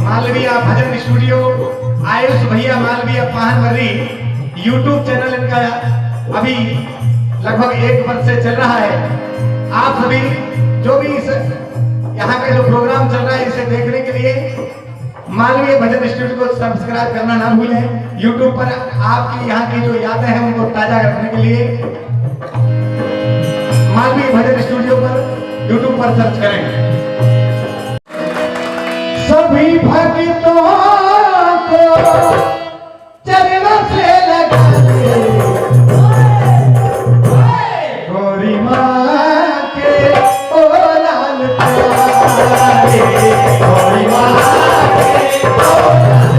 मालवीय भजन studio Ayush भैया Malviya पाहनवरी YouTube channel इनका अभी लगभग 1 वर्ष से चल रहा है। आप सभी जो भी इस यहाँ का जो प्रोग्राम चल रहा है इसे देखने के लिए मालवीय भजन स्टूडियो को सब्सक्राइब करना ना भूलें। यूट्यूब पर आपकी यहाँ की जो यादें हैं उनको ताजा रखने के लिए मालवीय भजन स्टूडियो पर यूट्यूब पर सर्च करें। सभी भक्तों को चरणों से लगा दे गौरी माँ के ओ लाल प्यारे, गौरी माँ के ओ लाल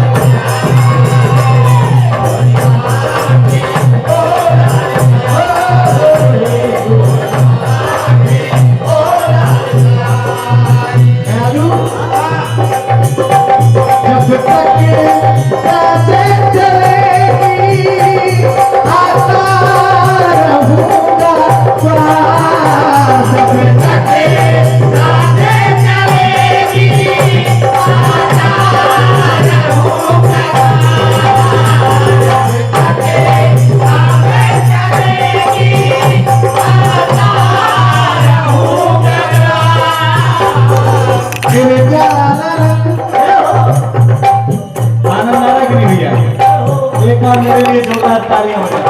मेरे लिए जोरदार तालियां हो जाए।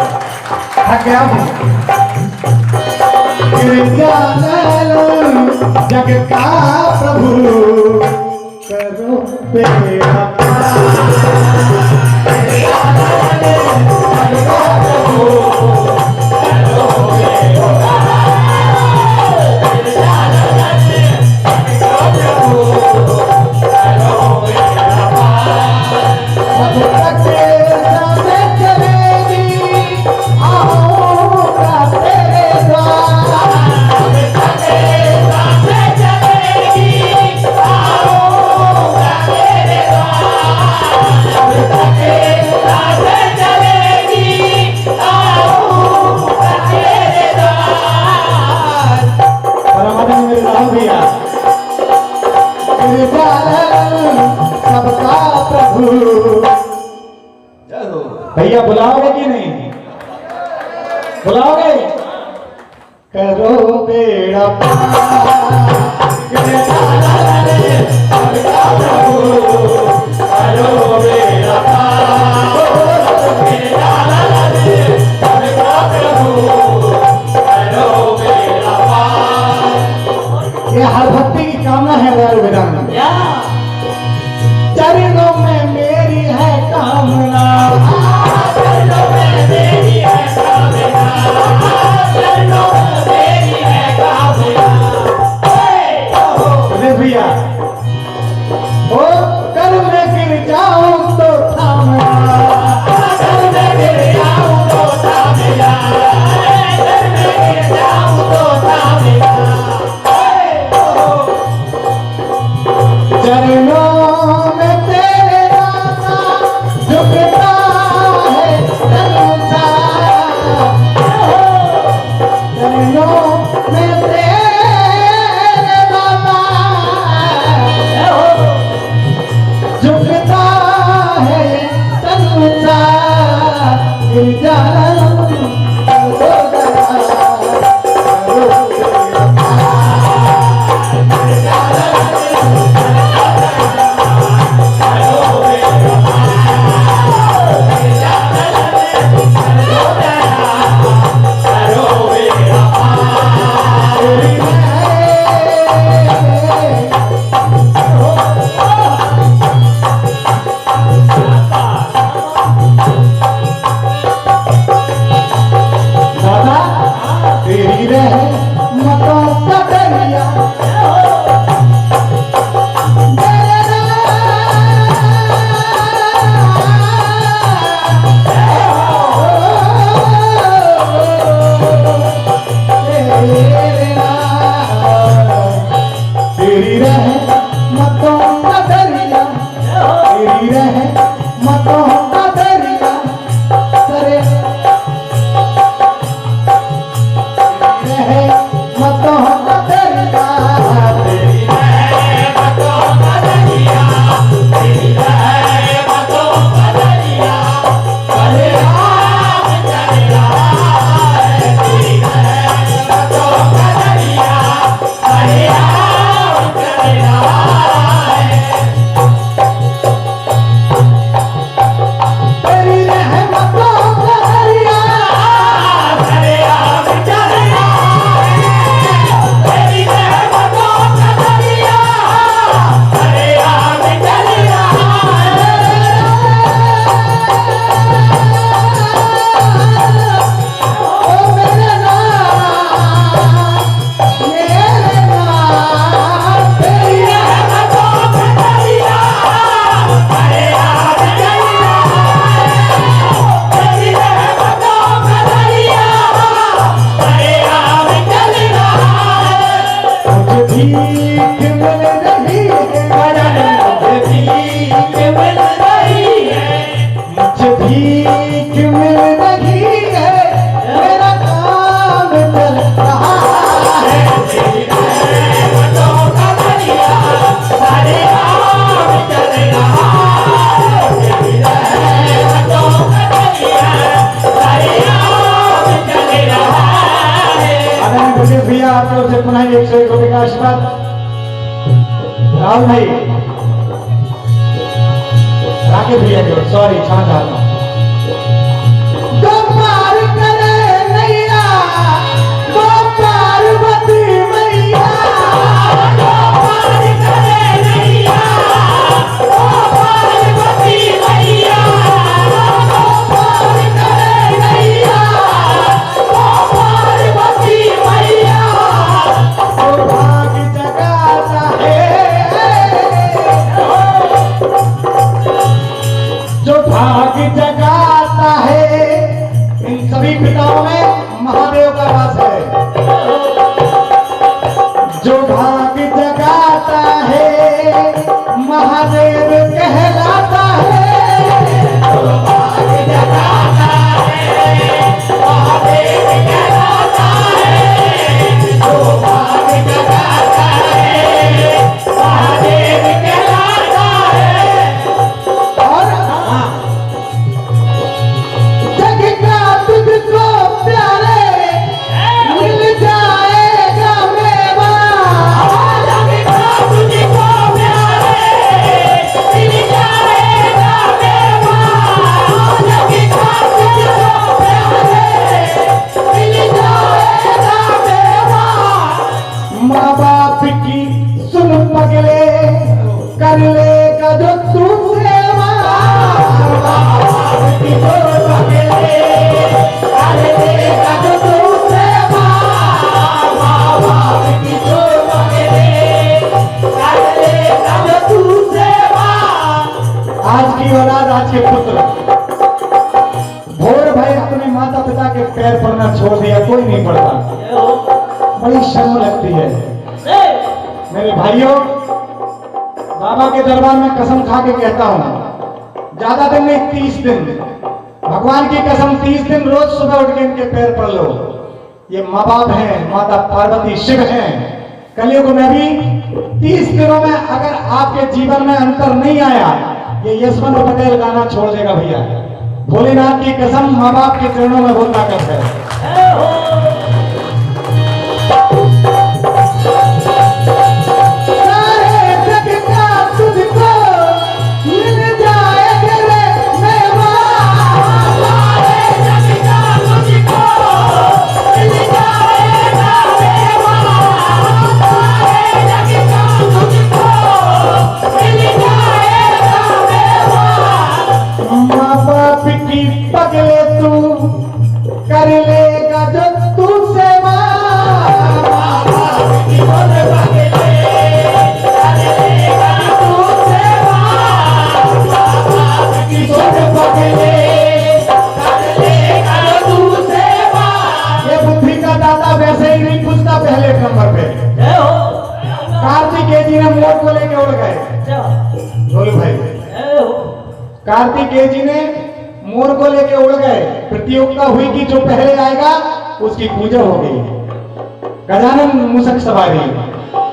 थक गया हूं। जग का प्रभु करो बेड़ा भैया बुलाओगे कि नहीं? बुलाओगे? करो बेड़ा ये हर भक्ति की कामना है वाल विराम चरणों में मेरी है कामना भैया ओ कर मैं गिर जाऊं तो थाम भैया आपके ओर से पुनः 101 रुपये का आशीर्वाद। राहुल भाई, राकेश भैया की ओर, सॉरी क्षमा चाहता हूँ। तो पार करे नैया, तो पार्वती मैया, तो पार करे नैया, तो पार्वती मैया, तो पार करे नैया, तो पार्वती मैया, तो भाग जगाता जो भाग जगाता है। इन सभी पिताओं में महादेव का वास है। जो भाग जगाता है महादेव कहलाता है। जो भाग जगाता है महादेव कहलाता है। जो भाग जगाता है महादेव कहलाता है। और जग का तुझको प्यारे मिल जाएगा मेवा। जग का तुझको प्यारे मिल जाएगा मेवा। जग का तुझको प्यारे मिल जाएगा मेवा। माँ बाप की सुन पगले कर लेगा जो तू सेवा। माँ बाप की सुन पगले कर लेगा जो तू सेवा। माँ बाप की सुन पगले कर लेगा जो तू सेवा। आज की औलाद, आज के पुत्र भोर भाई अपने माता पिता के पैर पड़ना छोड़ दिया, कोई नहीं पड़ता। बड़ी शर्म लगती है। मेरे भाइयों, बाबा के दरबार में कसम खा के कहता हूं, ज्यादा दिन नहीं 30 दिन, भगवान की कसम 30 दिन रोज सुबह उठ के इनके पैर पड़ लो। ये माँ बाप हैं, माता पार्वती शिव हैं। कलयुग में भी 30 दिनों में अगर आपके जीवन में अंतर नहीं आया, ये यशवंत पटेल गाना छोड़ देगा भैया। भोलेनाथ की कसम माँ बाप के चरणों में बहुत ताकत है। सारे जग का तुझको मिल जाएगा रे मेवा। सारे जग का तुझको मिल जाएगा मेवा। सारे जग का तुझको मिल जाएगा मेवा। माँ बाप की पगले तू कर लेगा जो तू सेवा। माँ बाप की पगले कर लेगा तू सेवा। माँ बाप की पगले कर लेगा तू सेवा। ये बुद्धि का दाता वैसे ही नहीं पूछता पहले नंबर पे। कार्तिकेय जी ने मोर को लेके उड़ गए। बोलो भाई, कार्तिकेय जी ने मोर को लेके उड़ गए। प्रतियोगिता हुई कि जो पहले आएगा उसकी पूजा हो गई, गजानन मूषक सवारी।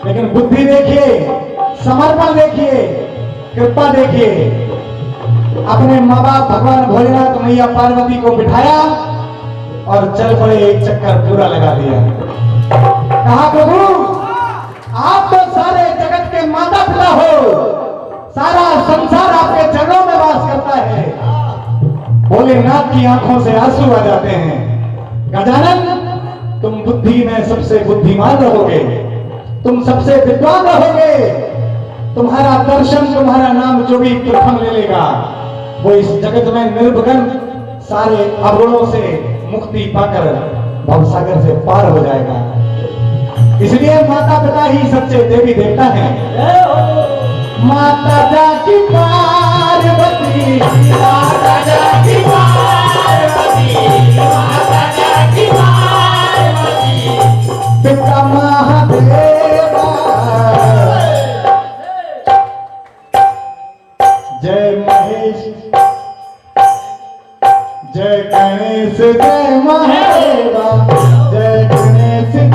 लेकिन बुद्धि देखिए, समर्पण देखिए, कृपा देखिए। अपने माँ बाप भगवान भोलेनाथ मैया पार्वती को बिठाया और चल पड़े, एक चक्कर पूरा लगा दिया। कहा प्रभु आप तो सारे जगत के माता पिता हो, सारा संसार आपके चरणों में वास करता है। भोलेनाथ की आंखों से आंसू आ जाते हैं। गजानन तुम बुद्धि में सबसे बुद्धिमान रहोगे, तुम सबसे विद्वान रहोगे। तुम्हारा दर्शन, तुम्हारा नाम जो भी प्रथम ले लेगा वो इस जगत में निर्विघ्न सारे अवगुणों से मुक्ति पाकर भवसागर से पार हो जाएगा। इसलिए माता पिता ही सच्चे देवी देवता हैं। माता जाकी पार्वती, माता जाकी पार्वती, माता जाकी पार्वती, पिता महादेवा। जय महेश, जय गणेश, जय महादेवा, जय गणेश, जय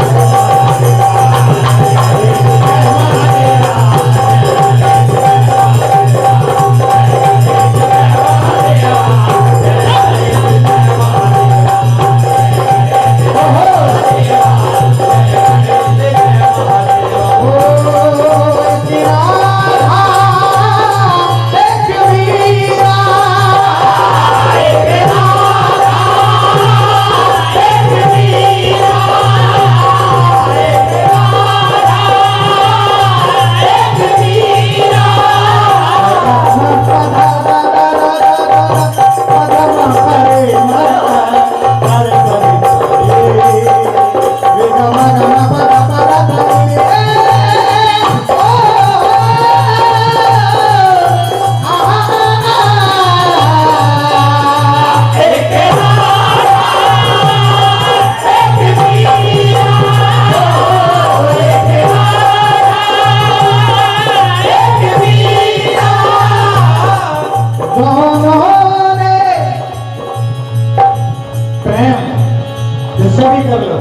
ही कर लो।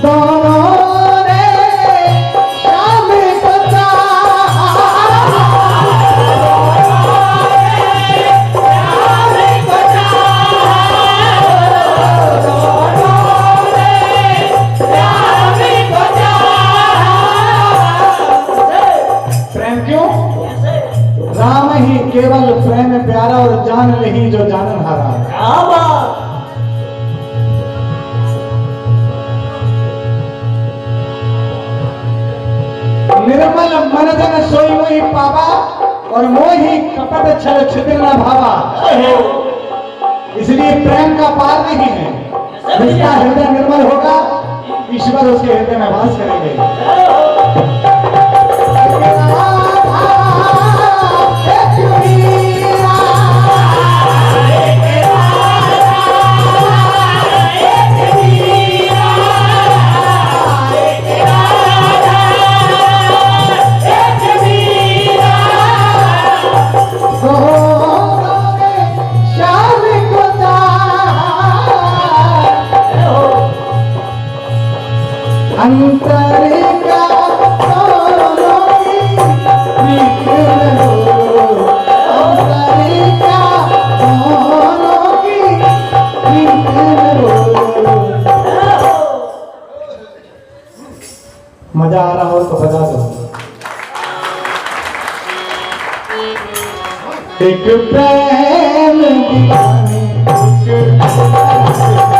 दोनों ने शाम को चाहा, प्रेम क्यों? राम ही केवल प्रेम प्यारा और जान नहीं जो जानन हारा। क्या बात। निर्मल मन जन सोई मोहि पावा और मोहि कपट छल छिद्र न भावा। इसलिए प्रेम का पार नहीं है। जिसका हृदय निर्मल होगा ईश्वर उसके हृदय में वास करेंगे। अंतरिका दोनों की निकल हो, अंतरिका दोनों की निकल हो। मजा आ रहा हो तो बजा दो। एक प्रेम दीवाने, एक